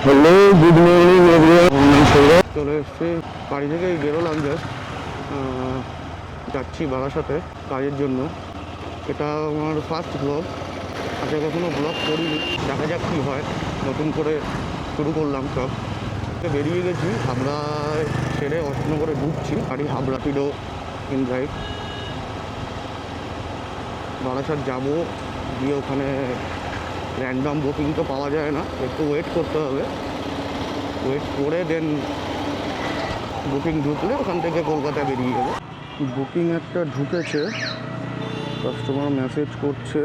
Hello, good morning everyone. চলে এসেছি, বাড়ি থেকেই বেরোলাম জাস্ট। যাচ্ছি বারাসাতে কাজের জন্য। এটা আমার ফার্স্ট ব্লগ, আগে কখনো ব্লগ করিনি। দেখা যাক কী হয়, নতুন করে শুরু করলাম সব। বেরিয়ে গেছি, হাবড়ায় ছেড়ে অশোকনগরে ঢুকছি। গাড়ি হাবড়া পিডো ইন ড্রাইভ। বারাসাত যাবো, গিয়ে ওখানে র্যান্ডম বুকিং তো পাওয়া যায় না, একটু ওয়েট করতে হবে। ওয়েট করে দেন বুকিং ঢুকলে ওখান থেকে কলকাতা বেরিয়ে যাবে। বুকিং একটা ঢুকেছে, কাস্টমার মেসেজ করছে,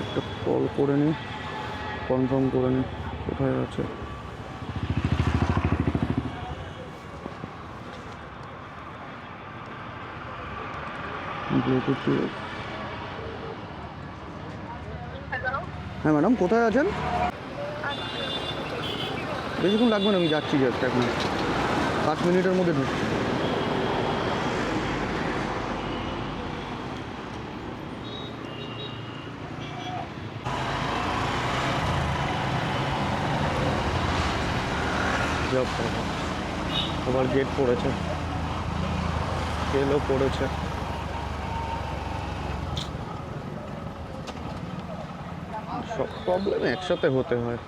একটা কল করে নিই, কনফার্ম করে নিই কোথায় আছে। হ্যাঁ ম্যাডাম, কোথায় আছেন? বেশিক্ষণ লাগবে না, আমি যাচ্ছি জাস্ট 1 মিনিট, 5 মিনিটের মধ্যে ঢুকছি। আবার গেট পড়েছে, সেলও পড়েছে। সব প্রবলেম একসাথে হতে হয়।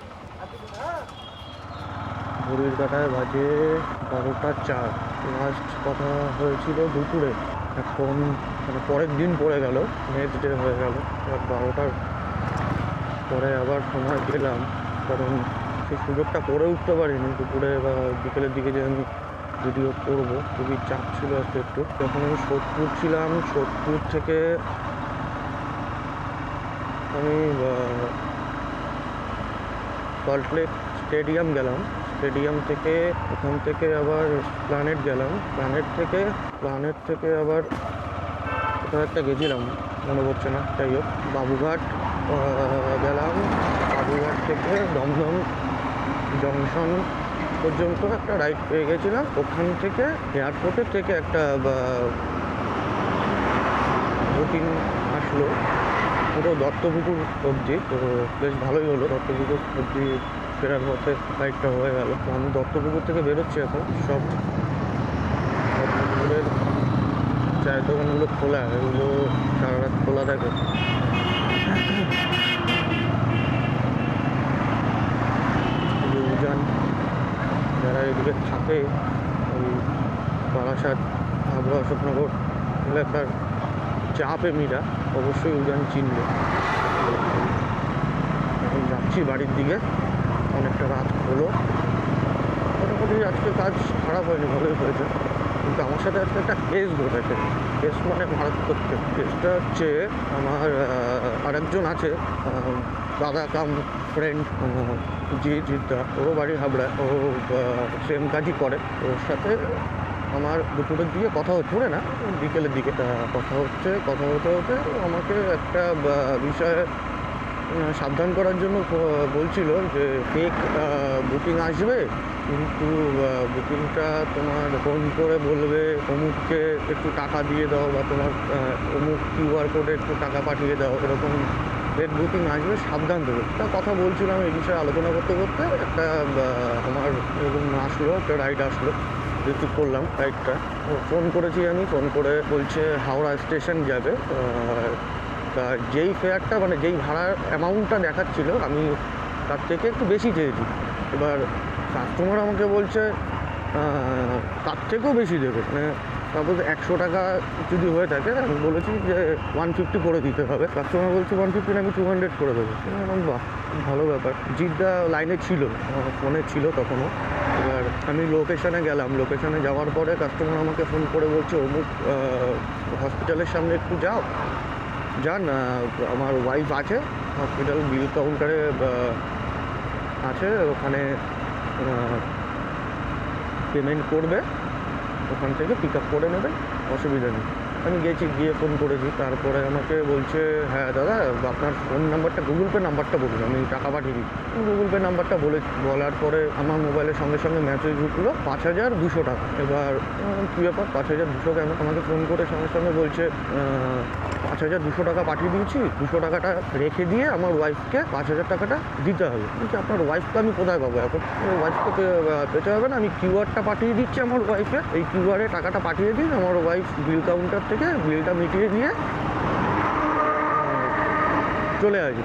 ঘড়ির কাঁটায় বাজে 12টা 4। লাস্ট কথা হয়েছিল দুপুরে, এখন মানে পরের দিন পড়ে গেল, নেক্সট ডে হয়ে গেল। এবার 12টার পরে আবার সময় গেলাম, কারণ সেই সুযোগটা করে উঠতে পারিনি দুপুরে বা বিকেলের দিকে যে আমি ভিডিও করবো। খুবই চাপ ছিল আজকে একটু। যখন আমি সোদপুর ছিলাম, সোদপুর থেকে আমি সল্টলেক স্টেডিয়াম গেলাম। স্টেডিয়াম থেকে ওখান থেকে আবার প্ল্যানেট গেলাম। প্ল্যানেট থেকে আবার কোথাও একটা গেছিলাম, মনে পড়ছে না, যাই হোক। বাবুঘাট গেলাম। বাবুঘাট থেকে দমদম জংশন পর্যন্ত একটা রাইড পেয়ে গেছিলাম। ওখান থেকে এয়ারপোর্টের থেকে একটা বুকিং আসলো পুরো দত্তপুকুর অবধি। তো বেশ ভালোই হলো, দত্তপুকুর অবধি ফেরার পথে ফ্লাইটটা হয়ে গেল। তো আমি দত্তপুকুর থেকে বেরোচ্ছি এখন। সব দত্তপুকুরের চায়ের দোকানগুলো খোলা, এগুলো সারা রাত খোলা থাকে। উজান যারা এদিকে থাকে, ওই বারাসাত হাবড়া অশোকনগর এলাকার চা প্রেমীরা অবশ্যই উজান চিনবে। এখন যাচ্ছি বাড়ির দিকে, অনেকটা রাত হলো। মোটামুটি আজকে কাজ খারাপ হয়নি, ভালোই হয়েছে। কিন্তু আমার সাথে আজকে একটা কেস ঘটেছে। কেস মানে মারাত্মক কেস। কেসটা হচ্ছে, আমার আরেকজন আছে, দাদা কাম ফ্রেন্ড, জিদ্দা, ওরও বাড়ি হাবড়ায়। ও সেম কাজই করে। ওর সাথে আমার দুপুরের দিকে কথা হচ্ছে, না বিকেলের দিকে কথা হতে হতে আমাকে একটা বিষয়ে সাবধান করার জন্য বলছিল যে ফেক বুকিং আসবে, কিন্তু বুকিংটা তোমার ফোন করে বলবে অমুককে একটু টাকা দিয়ে দাও, বা তোমার অমুক কিউআর কোডে একটু টাকা পাঠিয়ে দাও, এরকম ফেক বুকিং আসবে, সাবধান দেবে। একটা কথা বলছিলাম, এই বিষয়ে আলোচনা করতে করতে একটা আমার এরকম আসলো, একটা রাইড আসলো, রিসিভ করলাম রাইডটা। ফোন করেছি আমি, ফোন করে বলছে হাওড়া স্টেশন যাবে। তা যেই ফেয়ারটা মানে যেই ভাড়ার অ্যামাউন্টটা দেখাচ্ছিল, আমি তার থেকে একটু বেশি চেয়েছি। এবার কাস্টমার আমাকে বলছে তার থেকেও বেশি দেবে, মানে তারপর 100 টাকা যদি হয়ে থাকে, আমি বলেছি যে 150 করে দিতে হবে। কাস্টমার বলছে 150 আমি 200 করে দেবো। বাহ, ভালো ব্যাপার। জিদ্দা লাইনে ছিল, ফোনে ছিল তখনও। এবার আমি লোকেশানে গেলাম। লোকেশানে যাওয়ার পরে কাস্টমার আমাকে ফোন করে বলছে অমুক হসপিটালের সামনে একটু যান, আমার ওয়াইফ আছে হসপিটাল বিল কাউন্টারে আছে, ওখানে পেমেন্ট করবে, ওখান থেকে পিক আপ করে নেবে, অসুবিধা নেই। আমি গেছি, গিয়ে ফোন করেছি। তারপরে আমাকে বলছে হ্যাঁ দাদা, আপনার ফোন নাম্বারটা, গুগল পে নাম্বারটা বলুন, আমি টাকা পাঠিয়ে দিই। গুগল পে নাম্বারটা বলার পরে আমার মোবাইলের সঙ্গে সঙ্গে মেসেজ ঢুকলো 5200 টাকা। এবার কী ব্যাপার, 5200 কেন? আমাকে ফোন করে সঙ্গে সঙ্গে বলছে 5,200 টাকা পাঠিয়ে দিয়েছি, 200 টাকাটা রেখে দিয়ে আমার ওয়াইফকে 5,000 টাকাটা দিতে হবে। বলছি আপনার ওয়াইফকে আমি কোথায় পাবো এখন? ওয়াইফকে পেতে হবে না, আমি কিউআরটা পাঠিয়ে দিচ্ছি আমার ওয়াইফে, এই কিউআরে টাকাটা পাঠিয়ে দিন, আমার ওয়াইফ বিল কাউন্টার থেকে বিলটা মিটিয়ে দিয়ে চলে আসবে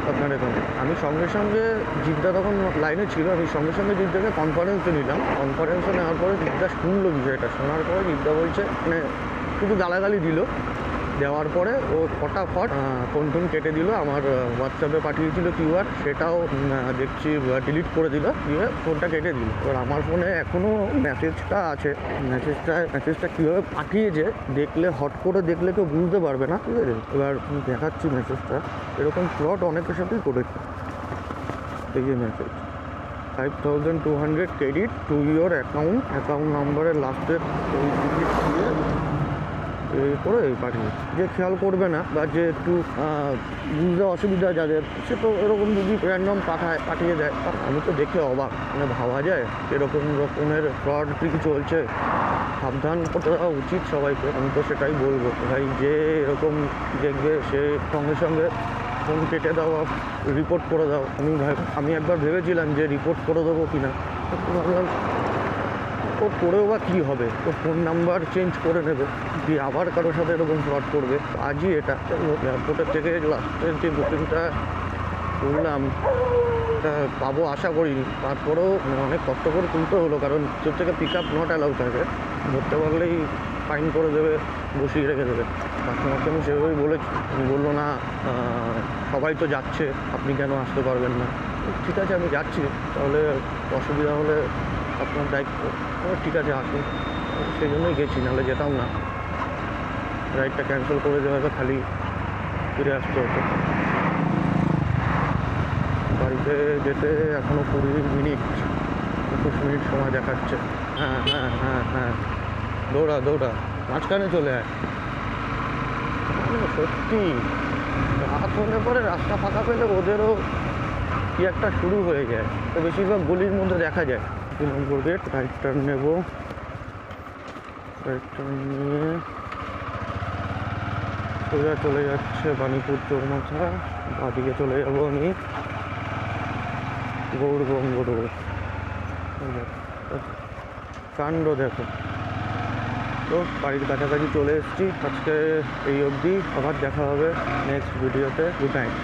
আপনার এখানে। আমি সঙ্গে সঙ্গে জিদ্দা তখন লাইনে ছিল, আমি সঙ্গে সঙ্গে জিদ্দাকে কনফারেন্সে নিলাম। কনফারেন্সে নেওয়ার পরে জিদ্দা শুনলো বিষয়টা, শোনার পরে জিদ্দা বলছে মানে শুধু গালাগালি দিল। দেওয়ার পরে ও ফটাফট ফোন টোন কেটে দিল। আমার হোয়াটসঅ্যাপে পাঠিয়েছিল কিউআর, সেটাও দেখছি ডিলিট করে দিল, দিয়ে ফোনটা কেটে দিল। এবার আমার ফোনে এখনও মেসেজটা আছে, মেসেজটা কীভাবে পাঠিয়েছে দেখলে, হট করে দেখলে কেউ বুঝতে পারবে না, ঠিক আছে? এবার আমি দেখাচ্ছি মেসেজটা। এরকম ফ্রড অনেকের সাথেই করেছে। এই যে message, 5,200 credit to your account নাম্বারের লাস্টের ওই ডিজিট দিয়ে করে পাঠিয়ে। যে খেয়াল করবে না বা যে একটু বুঝতে অসুবিধা যাদের, সে তো এরকম যদি র্যান্ডম পাঠিয়ে দেয়। আমি তো দেখে অবাক, মানে ভাবা যায় এরকম রকমের ফ্রড কি চলছে। সাবধান করতে দেওয়া উচিত সবাইকে, আমি তো সেটাই বলবো। ভাই যে এরকম দেখবে সে সঙ্গে সঙ্গে ফোন কেটে দাও, রিপোর্ট করে দাও। আমি একবার ভেবেছিলাম যে রিপোর্ট করে দেবো কি না, ভাবলাম ও করেও বা কী হবে, ও ফোন নাম্বার চেঞ্জ করে নেবে, দিয়ে আবার কারোর সাথে এরকম ফ্রড করবে। আজই এটা এয়ারপোর্টের থেকে লাস্টের যে বুকিংটা করলাম এটা পাবো আশা করিনি, তারপরেও অনেক কষ্ট করে তুলতে হলো, কারণ তোর থেকে পিক আপ নট অ্যালাউ থাকে, ধরতে পারলেই ফাইন করে দেবে, বসিয়ে রেখে দেবে। কাস্টমারকে আমি সেভাবেই বলেছি, বললো না সবাই তো যাচ্ছে, আপনি কেন আসতে পারবেন না? ঠিক আছে আমি যাচ্ছি, তাহলে অসুবিধা হলে আপনার দায়িত্ব। ঠিক আছে আসুন, সেই জন্যই গেছি, নাহলে যেতাম না। রাইডটা ক্যান্সেল করে দেওয়া হবে, খালি ফিরে আসতে হতো। বাড়িতে যেতে এখনও 20 মিনিট 21 মিনিট সময় দেখাচ্ছে। হ্যাঁ হ্যাঁ হ্যাঁ হ্যাঁ, দৌড়া মাঝখানে চলে আয়। সত্যি রাত হলে পরে রাস্তা ফাঁকা পেলে ওদেরও কি একটা শুরু হয়ে যায়, তো বেশিরভাগ গলির মধ্যে দেখা যায়। 2 নম্বর গেট, রাইট টার্ন নেব, রাইট টার্ন নিয়ে সোজা চলে যাচ্ছে বাণীপুর চৌমাথা, বাঁদিকে চলে যাব আমি গৌরবঙ্গ রোড। কাণ্ড দেখো। তো বাড়ির কাছাকাছি চলে এসেছি, আজকে এই অবধি, আবার দেখা হবে নেক্সট ভিডিওতে। Good night.